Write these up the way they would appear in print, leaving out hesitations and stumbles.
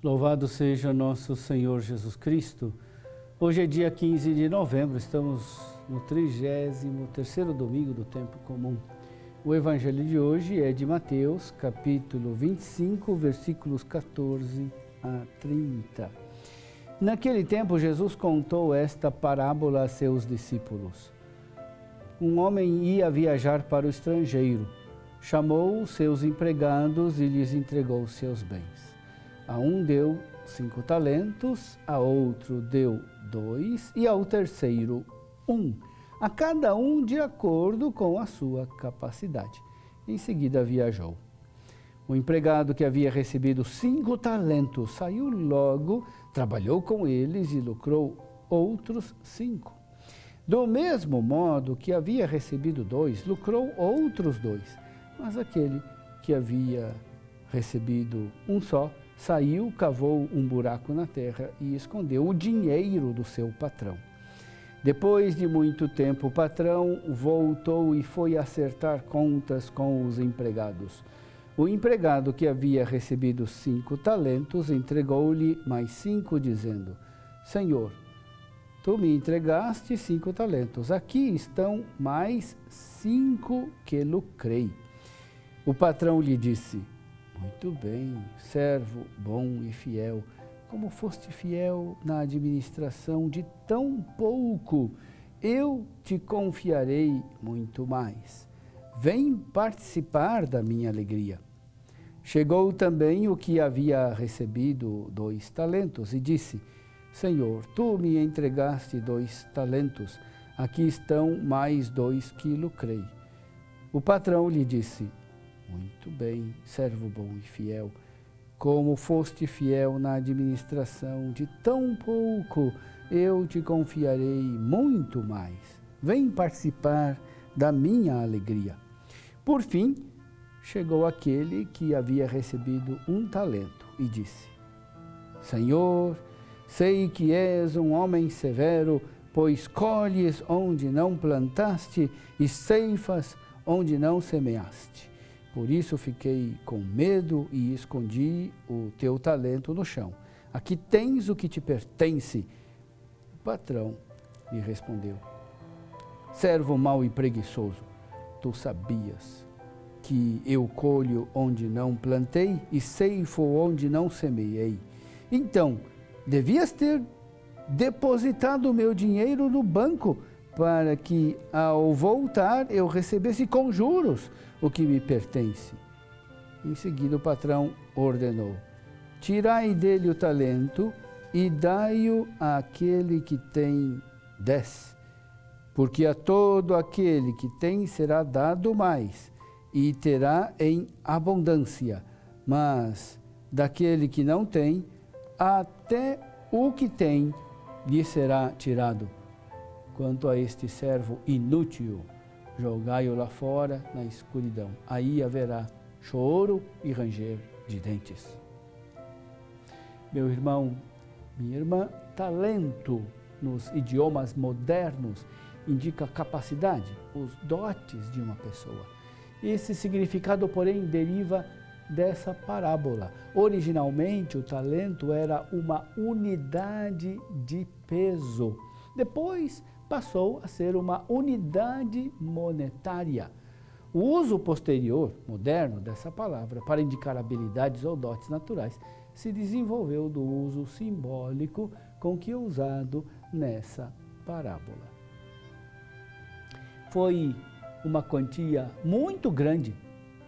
Louvado seja nosso Senhor Jesus Cristo. Hoje é dia 15 de novembro, estamos no 33º domingo do tempo comum. O evangelho de hoje é de Mateus, capítulo 25, versículos 14 a 30. Naquele tempo, Jesus contou esta parábola a seus discípulos. Um homem ia viajar para o estrangeiro, chamou seus empregados e lhes entregou seus bens. A um deu 5 talentos, a outro deu 2 e ao terceiro 1, a cada um de acordo com a sua capacidade. Em seguida viajou. O empregado que havia recebido 5 talentos saiu logo, trabalhou com eles e lucrou outros 5. Do mesmo modo que havia recebido 2, lucrou outros 2. Mas aquele que havia recebido um só, saiu, cavou um buraco na terra e escondeu o dinheiro do seu patrão. Depois de muito tempo, o patrão voltou e foi acertar contas com os empregados. O empregado que havia recebido 5 talentos entregou-lhe mais 5, dizendo: Senhor, tu me entregaste 5 talentos, aqui estão mais 5 que lucrei. O patrão lhe disse: Muito bem, servo bom e fiel, como foste fiel na administração de tão pouco, eu te confiarei muito mais. Vem participar da minha alegria. Chegou também o que havia recebido 2 talentos e disse: Senhor, tu me entregaste 2 talentos, aqui estão mais 2 que lucrei. O patrão lhe disse: Muito bem, servo bom e fiel, como foste fiel na administração de tão pouco, eu te confiarei muito mais. Vem participar da minha alegria. Por fim, chegou aquele que havia recebido 1 talento e disse: Senhor, sei que és um homem severo, pois colhes onde não plantaste e ceifas onde não semeaste. Por isso fiquei com medo e escondi o teu talento no chão. Aqui tens o que te pertence. O patrão lhe respondeu: Servo mau e preguiçoso, tu sabias que eu colho onde não plantei e ceifo onde não semeei. Então, devias ter depositado o meu dinheiro no banco, para que, ao voltar, eu recebesse com juros o que me pertence. Em seguida, o patrão ordenou: Tirai dele o talento e dai-o àquele que tem 10, porque a todo aquele que tem será dado mais, e terá em abundância, mas daquele que não tem, até o que tem lhe será tirado. Quanto a este servo inútil, jogai-o lá fora na escuridão. Aí haverá choro e ranger de dentes. Meu irmão, minha irmã, talento nos idiomas modernos indica capacidade, os dotes de uma pessoa. Esse significado, porém, deriva dessa parábola. Originalmente, o talento era uma unidade de peso. Depois, passou a ser uma unidade monetária. O uso posterior, moderno, dessa palavra para indicar habilidades ou dotes naturais se desenvolveu do uso simbólico com que é usado nessa parábola. Foi uma quantia muito grande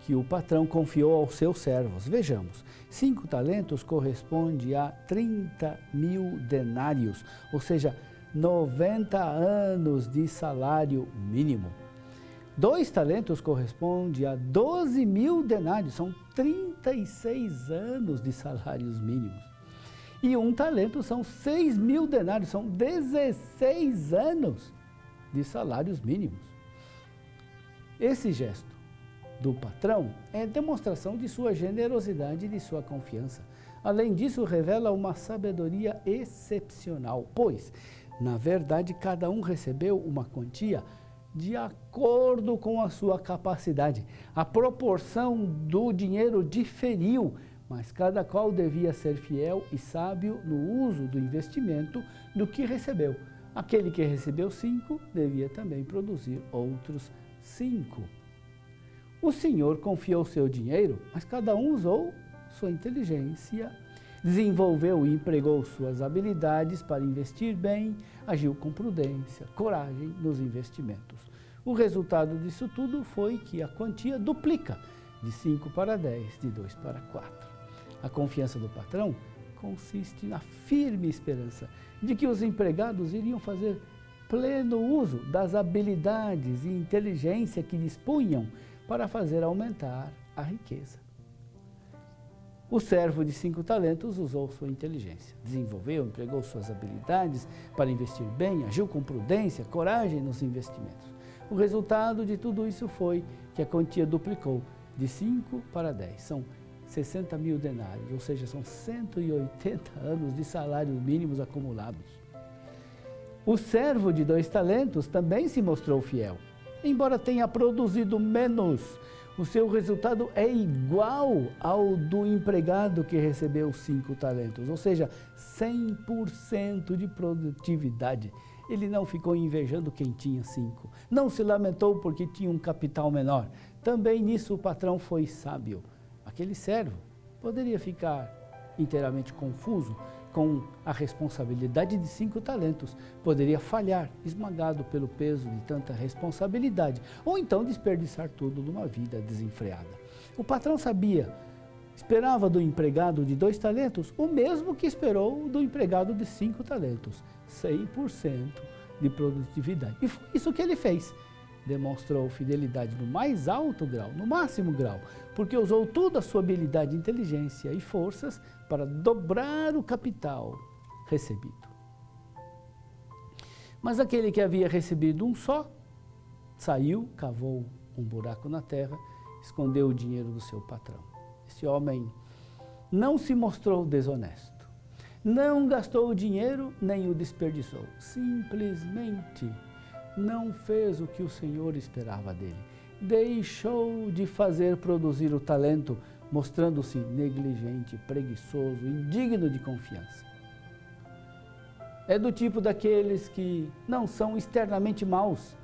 que o patrão confiou aos seus servos. Vejamos, 5 talentos corresponde a 30.000 denários, ou seja, 90 anos de salário mínimo. 2 talentos corresponde a 12.000 denários, são 36 anos de salários mínimos. E 1 talento são 6.000 denários, são 16 anos de salários mínimos. Esse gesto do patrão é demonstração de sua generosidade e de sua confiança. Além disso, revela uma sabedoria excepcional, pois, na verdade, cada um recebeu uma quantia de acordo com a sua capacidade. A proporção do dinheiro diferiu, mas cada qual devia ser fiel e sábio no uso do investimento do que recebeu. Aquele que recebeu 5 devia também produzir outros 5. O Senhor confiou seu dinheiro, mas cada um usou sua inteligência, desenvolveu e empregou suas habilidades para investir bem, agiu com prudência, coragem nos investimentos. O resultado disso tudo foi que a quantia duplica, de 5 para 10, de 2 para 4. A confiança do patrão consiste na firme esperança de que os empregados iriam fazer pleno uso das habilidades e inteligência que dispunham para fazer aumentar a riqueza. O servo de 5 talentos usou sua inteligência, desenvolveu, empregou suas habilidades para investir bem, agiu com prudência, coragem nos investimentos. O resultado de tudo isso foi que a quantia duplicou de 5 para 10. São 60 mil denários, ou seja, são 180 anos de salários mínimos acumulados. O servo de 2 talentos também se mostrou fiel. Embora tenha produzido menos, o seu resultado é igual ao do empregado que recebeu 5 talentos, ou seja, 100% de produtividade. Ele não ficou invejando quem tinha 5, não se lamentou porque tinha um capital menor. Também nisso o patrão foi sábio. Aquele servo poderia ficar inteiramente confuso com a responsabilidade de 5 talentos, poderia falhar, esmagado pelo peso de tanta responsabilidade, ou então desperdiçar tudo numa vida desenfreada. O patrão sabia, esperava do empregado de 2 talentos o mesmo que esperou do empregado de 5 talentos, 100% de produtividade. E foi isso que ele fez. Demonstrou fidelidade no mais alto grau, no máximo grau, porque usou toda a sua habilidade, inteligência e forças para dobrar o capital recebido. Mas aquele que havia recebido um só, saiu, cavou um buraco na terra, escondeu o dinheiro do seu patrão. Esse homem não se mostrou desonesto, não gastou o dinheiro nem o desperdiçou, simplesmente não fez o que o Senhor esperava dele. Deixou de fazer produzir o talento, mostrando-se negligente, preguiçoso, indigno de confiança. É do tipo daqueles que não são externamente maus,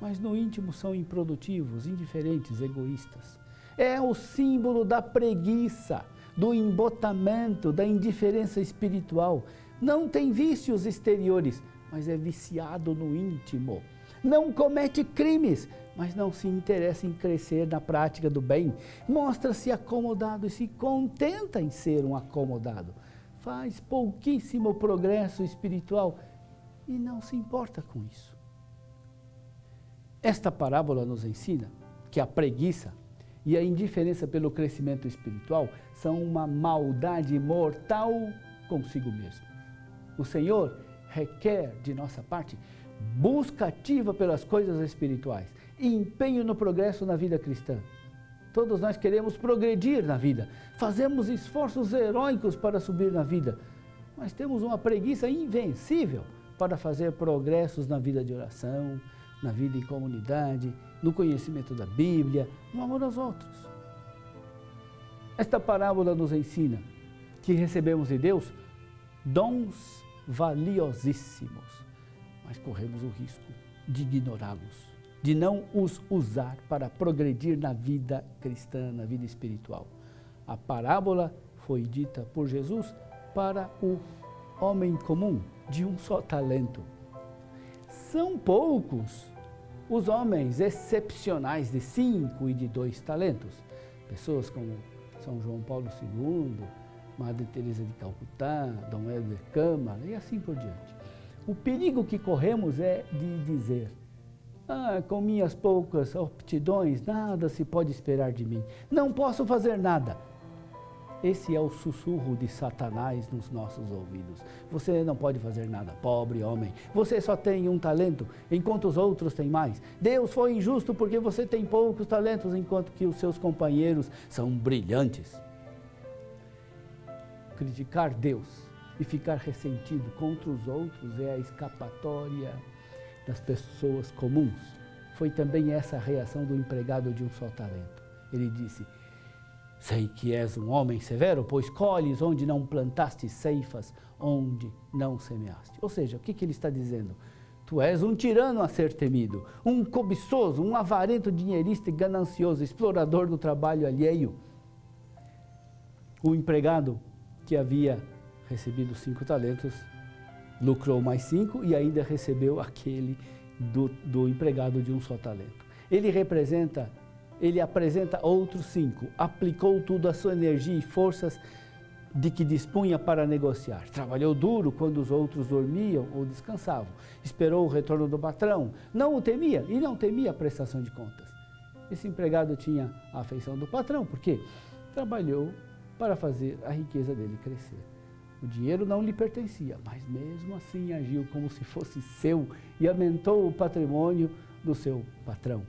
mas no íntimo são improdutivos, indiferentes, egoístas. É o símbolo da preguiça, do embotamento, da indiferença espiritual. Não tem vícios exteriores, mas é viciado no íntimo. Não comete crimes, mas não se interessa em crescer na prática do bem. Mostra-se acomodado e se contenta em ser um acomodado. Faz pouquíssimo progresso espiritual e não se importa com isso. Esta parábola nos ensina que a preguiça e a indiferença pelo crescimento espiritual são uma maldade mortal consigo mesmo. O Senhor requer de nossa parte busca ativa pelas coisas espirituais, empenho no progresso na vida cristã. Todos nós queremos progredir na vida, fazemos esforços heróicos para subir na vida, mas temos uma preguiça invencível para fazer progressos na vida de oração, na vida em comunidade, no conhecimento da Bíblia, no amor aos outros. Esta parábola nos ensina que recebemos de Deus dons valiosíssimos, mas corremos o risco de ignorá-los, de não os usar para progredir na vida cristã, na vida espiritual. A parábola foi dita por Jesus para o homem comum de um só talento. São poucos os homens excepcionais de 5 e de 2 talentos. Pessoas como São João Paulo II, Madre Teresa de Calcutá, Dom Helder Câmara e assim por diante. O perigo que corremos é de dizer: com minhas poucas aptidões, nada se pode esperar de mim. Não posso fazer nada. Esse é o sussurro de Satanás nos nossos ouvidos. Você não pode fazer nada, pobre homem. Você só tem um talento, enquanto os outros têm mais. Deus foi injusto porque você tem poucos talentos, enquanto que os seus companheiros são brilhantes. Criticar Deus e ficar ressentido contra os outros é a escapatória das pessoas comuns, foi também essa a reação do empregado de um só talento. Ele disse: sei que és um homem severo, pois colhes onde não plantaste, ceifas onde não semeaste. Ou seja, o que ele está dizendo? Tu és um tirano a ser temido, um cobiçoso, um avarento, dinheirista e ganancioso, explorador do trabalho alheio. O empregado que havia recebido 5 talentos, lucrou mais 5 e ainda recebeu aquele do empregado de um só talento. Ele apresenta outros 5, aplicou tudo a sua energia e forças de que dispunha para negociar. Trabalhou duro quando os outros dormiam ou descansavam. Esperou o retorno do patrão. Não o temia e não temia a prestação de contas. Esse empregado tinha a afeição do patrão, porque trabalhou para fazer a riqueza dele crescer. O dinheiro não lhe pertencia, mas mesmo assim agiu como se fosse seu e aumentou o patrimônio do seu patrão.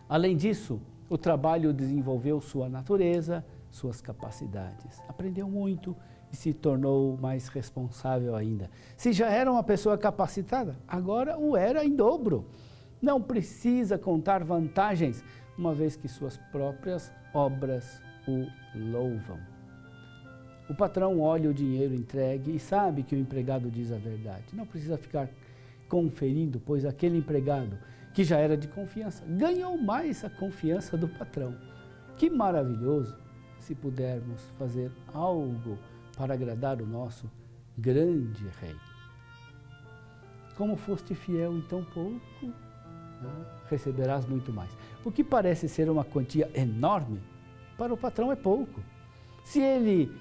Além disso, o trabalho desenvolveu sua natureza, suas capacidades. Aprendeu muito e se tornou mais responsável ainda. Se já era uma pessoa capacitada, agora o era em dobro. Não precisa contar vantagens, uma vez que suas próprias obras o louvam. O patrão olha o dinheiro entregue e sabe que o empregado diz a verdade. Não precisa ficar conferindo, pois aquele empregado, que já era de confiança, ganhou mais a confiança do patrão. Que maravilhoso se pudermos fazer algo para agradar o nosso grande Rei. Como foste fiel em tão pouco, receberás muito mais. O que parece ser uma quantia enorme, para o patrão é pouco. Se ele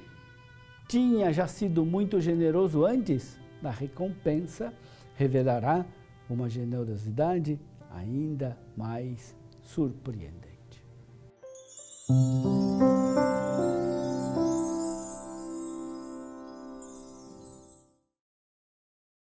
tinha já sido muito generoso antes, na recompensa revelará uma generosidade ainda mais surpreendente.